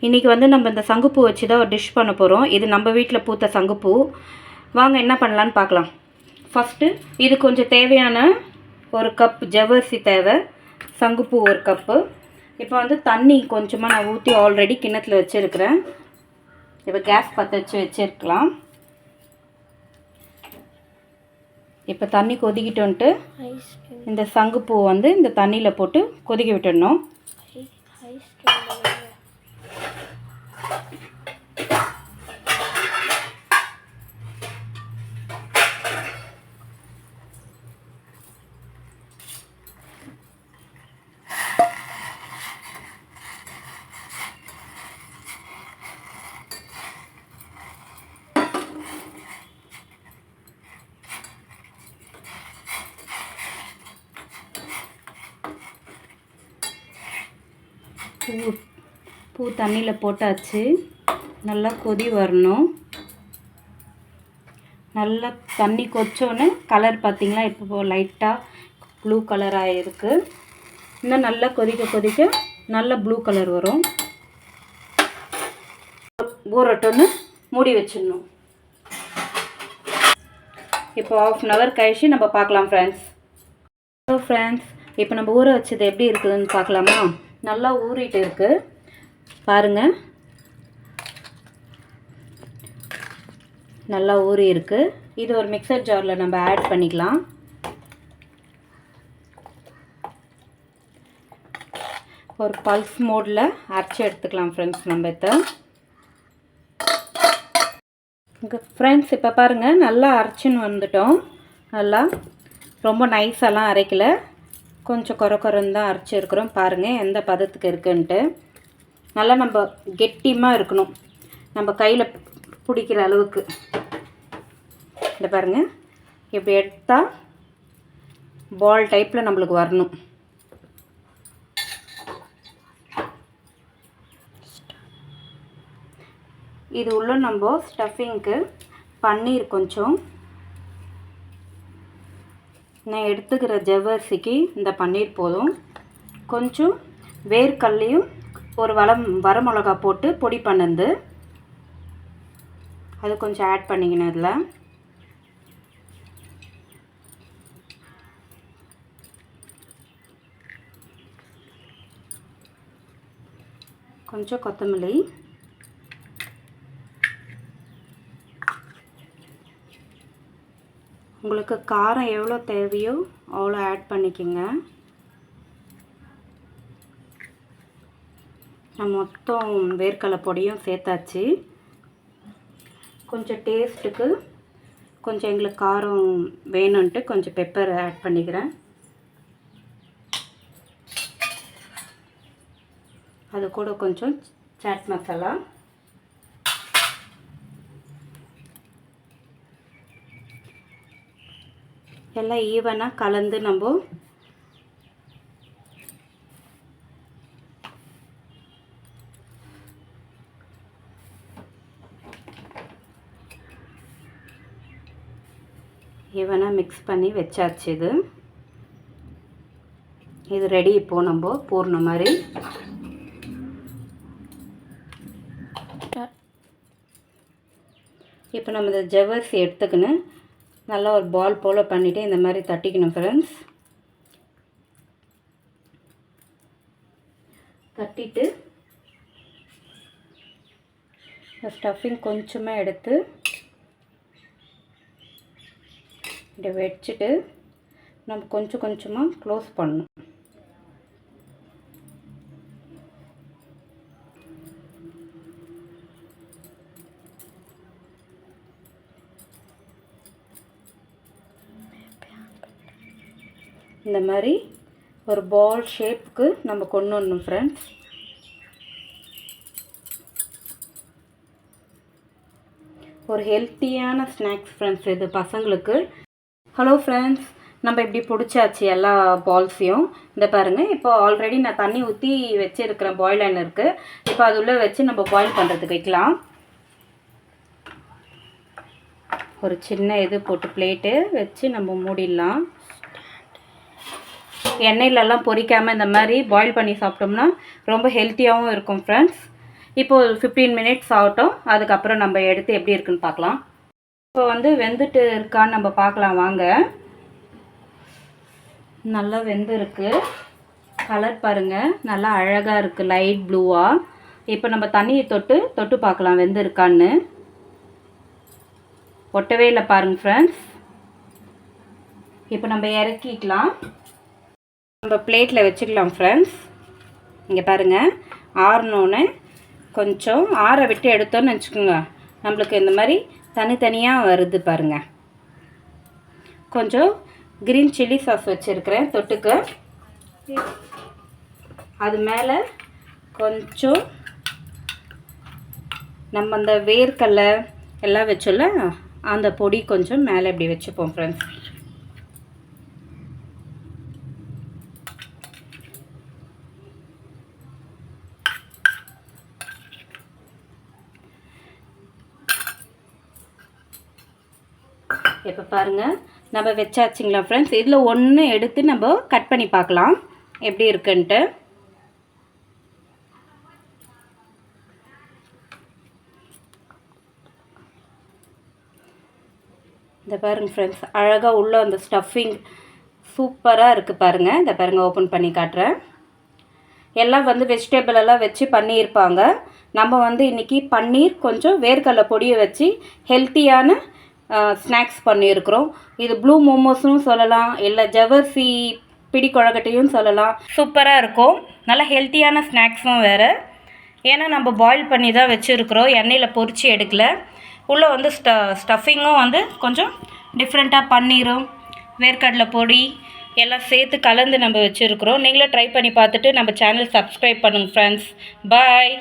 இன்றைக்கி வந்து நம்ம இந்த சங்குப்பூ வச்சு தான் ஒரு டிஷ் பண்ண போகிறோம். இது நம்ம வீட்டில் பூத்த சங்குப்பூ. வாங்க என்ன பண்ணலான்னு பார்க்கலாம். ஃபஸ்ட்டு இது கொஞ்சம் தேவையான ஒரு கப் ஜவ்வரிசி தேவை, சங்குப்பூ ஒரு கப்பு. இப்போ வந்து தண்ணி கொஞ்சமாக நான் ஊற்றி ஆல்ரெடி கிண்ணத்தில் வச்சுருக்கிறேன். இப்போ கேஸ் பற்ற வச்சுருக்கலாம். இப்போ தண்ணி கொதிக்கிட்டோன்ட்டு இந்த சங்குப்பூ வந்து இந்த தண்ணியில் போட்டு கொதிக்க விட்டுடணும். பூ தண்ணியில் போட்டாச்சு. நல்லா கொதி வரணும். நல்லா தண்ணி கொதிச்சோன்னே கலர் பார்த்திங்களா, இப்போ லைட்டாக ப்ளூ கலராக இருக்குது. இன்னும் நல்லா கொதிக்க கொதிக்க நல்ல ப்ளூ கலர் வரும். ஊறட்டோன்னு மூடி வச்சிடணும். இப்போ 1/2 hour கழிச்சு நம்ம பார்க்கலாம் ஃப்ரெண்ட்ஸ். ஹலோ ஃப்ரெண்ட்ஸ், இப்போ நம்ம ஊற வச்சது எப்படி இருக்குதுன்னு பார்க்கலாமா? நல்லா ஊறிட்டு இருக்குது பாருங்கள். நல்லா ஊறி இருக்குது. இது ஒரு மிக்சர் ஜாரில் நம்ம ஆட் பண்ணிக்கலாம். ஒரு பல்ஸ் மோடில் அரைச்சி எடுத்துக்கலாம் ஃப்ரெண்ட்ஸ். நம்ம இங்கே ஃப்ரெண்ட்ஸ் இப்போ பாருங்கள், நல்லா அரைச்சின்னு வந்துட்டோம். நல்லா ரொம்ப நைஸெல்லாம் அரைக்கலை, கொஞ்சம் குறன்னு தான் அரைச்சிருக்கிறோம். பாருங்கள் எந்த பதத்துக்கு இருக்குன்ட்டு. நல்லா நம்ம கெட்டியமாக இருக்கணும், நம்ம கையில் பிடிக்கிற அளவுக்கு. இந்த பாருங்கள், இப்படி எடுத்தால் பால் டைப்பில் நம்மளுக்கு வரணும். இது உள்ள நம்ம ஸ்டஃபிங்க்கு பன்னீர் கொஞ்சம், நான் எடுத்துக்கிற ஜவ்வரிசிக்கு இந்த பன்னீர் போதும். கொஞ்சம் வேர்க்கல்லையும் ஒரு வரமிளகா போட்டு பொடி பண்ணது, அது கொஞ்சம் ஆட் பண்ணிக்கணும். இதில் கொஞ்சம் கொத்தமல்லி, உங்களுக்கு காரம் எவ்வளோ தேவையோ அவ்வளோ ஆட் பண்ணிக்கோங்க. நான் மொத்தம் வேர்க்கடலை பொடியும் சேர்த்தாச்சு. கொஞ்சம் டேஸ்ட்டுக்கு கொஞ்சம் எங்களுக்கு காரம் வேணும்ன்ட்டு கொஞ்சம் பெப்பர் ஆட் பண்ணிக்கிறேன். அது கூட கொஞ்சம் சாட் மசாலா, எல்லாம் ஈவனாக கலந்து நம்ம ஈவனாக மிக்ஸ் பண்ணி வச்சாச்சு. இது ரெடி. இப்போது நம்ம பூர்ண மாதிரி இப்போ நம்ம இந்த ஜவ்வரிசி எடுத்துக்கணும். நல்லா ஒரு பால் போல் பண்ணிவிட்டு இந்த மாதிரி தட்டிக்கணும் ஃப்ரெண்ட்ஸ். தட்டிட்டு ஸ்டஃபிங் கொஞ்சமாக எடுத்து இப்படி வச்சுட்டு நம்ம கொஞ்சம் கொஞ்சமாக க்ளோஸ் பண்ணணும். இந்த மாதிரி ஒரு பால் ஷேப்புக்கு நம்ம கொண்டு வரணும் ஃப்ரெண்ட்ஸ். ஒரு ஹெல்த்தியான ஸ்நாக்ஸ் ஃப்ரெண்ட்ஸ் இது பசங்களுக்கு. ஹலோ ஃப்ரெண்ட்ஸ், நம்ம இப்படி பிடிச்சாச்சு எல்லா பால்ஸையும். இந்த பாருங்கள், இப்போ ஆல்ரெடி நான் தண்ணி ஊற்றி வச்சுருக்கிறேன். பாயில் இருக்குது. இப்போ அது உள்ளே வச்சு நம்ம பாயில் பண்ணுறதுக்கு வைக்கலாம். ஒரு சின்ன இது போட்டு பிளேட்டு வச்சு நம்ம மூடிடலாம். எண்ணெயிலலாம் பொரிக்காமல் இந்த மாதிரி பாயில் பண்ணி சாப்பிட்டோம்னா ரொம்ப ஹெல்த்தியாகவும் இருக்கும் ஃப்ரெண்ட்ஸ். இப்போது 15 மினிட்ஸ் ஆகட்டும். அதுக்கப்புறம் நம்ம எடுத்து எப்படி இருக்குன்னு பார்க்கலாம். இப்போ வந்து வெந்துட்டு இருக்கான்னு நம்ம பார்க்கலாம் வாங்க. நல்லா வெந்திருக்கு. கலர் பாருங்கள், நல்லா அழகாக இருக்குது, லைட் ப்ளூவாக. இப்போ நம்ம தண்ணியை தொட்டு பார்க்கலாம் வெந்திருக்கான்னு. ஒட்டவே இல்லை பாருங்கள் ஃப்ரெண்ட்ஸ். இப்போ நம்ம இறக்கிக்கலாம். நம்ம பிளேட்டில் வச்சுக்கலாம் ஃப்ரெண்ட்ஸ். இங்கே பாருங்கள், ஆறணுன்னு கொஞ்சம் ஆற விட்டு எடுத்தோன்னு வச்சுக்கோங்க, நம்மளுக்கு இந்த மாதிரி தனித்தனியாக வருது பாருங்கள். கொஞ்சம் க்ரீன் சில்லி சாஸ் வச்சுருக்கிறேன் தொட்டுக்கு. அது மேலே கொஞ்சம் நம்ம அந்த வேர்க்கடலை எல்லாம் வச்சோல்ல, அந்த பொடி கொஞ்சம் மேலே இப்படி வச்சுப்போம் ஃப்ரெண்ட்ஸ். இப்போ பாருங்கள், நம்ம வச்சாச்சுங்களா ஃப்ரெண்ட்ஸ். இதில் ஒன்று எடுத்து நம்ம கட் பண்ணி பார்க்கலாம் எப்படி இருக்குன்ட்டு. இந்த பாருங்கள் ஃப்ரெண்ட்ஸ், அழகாக உள்ள அந்த ஸ்டஃபிங் சூப்பராக இருக்குது பாருங்கள். இந்த பாருங்கள், ஓப்பன் பண்ணி காட்டுறேன். எல்லாம் வந்து வெஜிடபிள் எல்லாம் வச்சு பண்ணியிருப்பாங்க. நம்ம வந்து இன்றைக்கி பன்னீர் கொஞ்சம் வேர்க்கடலை பொடியை வச்சு ஹெல்த்தியான ஸ்நாக்ஸ் பண்ணியிருக்கிறோம். இது ப்ளூ மோமோஸ்னு சொல்லலாம், இல்லை ஜவ்வரிசி பிடி கொழக்கட்டையும் சொல்லலாம். சூப்பராக இருக்கும். நல்லா ஹெல்த்தியான ஸ்நாக்ஸும் வேறு. ஏன்னா நம்ம பாயில் பண்ணி தான் வச்சுருக்குறோம், எண்ணெயில் பொரித்து எடுக்கலை. உள்ளே வந்து ஸ்டஃபிங்கும் வந்து கொஞ்சம் டிஃப்ரெண்ட்டாக பன்னீரும் வேர்க்கடலை பொடி எல்லாம் சேர்த்து கலந்து நம்ம வச்சுருக்குறோம். நீங்களும் ட்ரை பண்ணி பார்த்துட்டு நம்ம சேனல் சப்ஸ்கிரைப் பண்ணுங்கள் ஃப்ரெண்ட்ஸ். பாய்.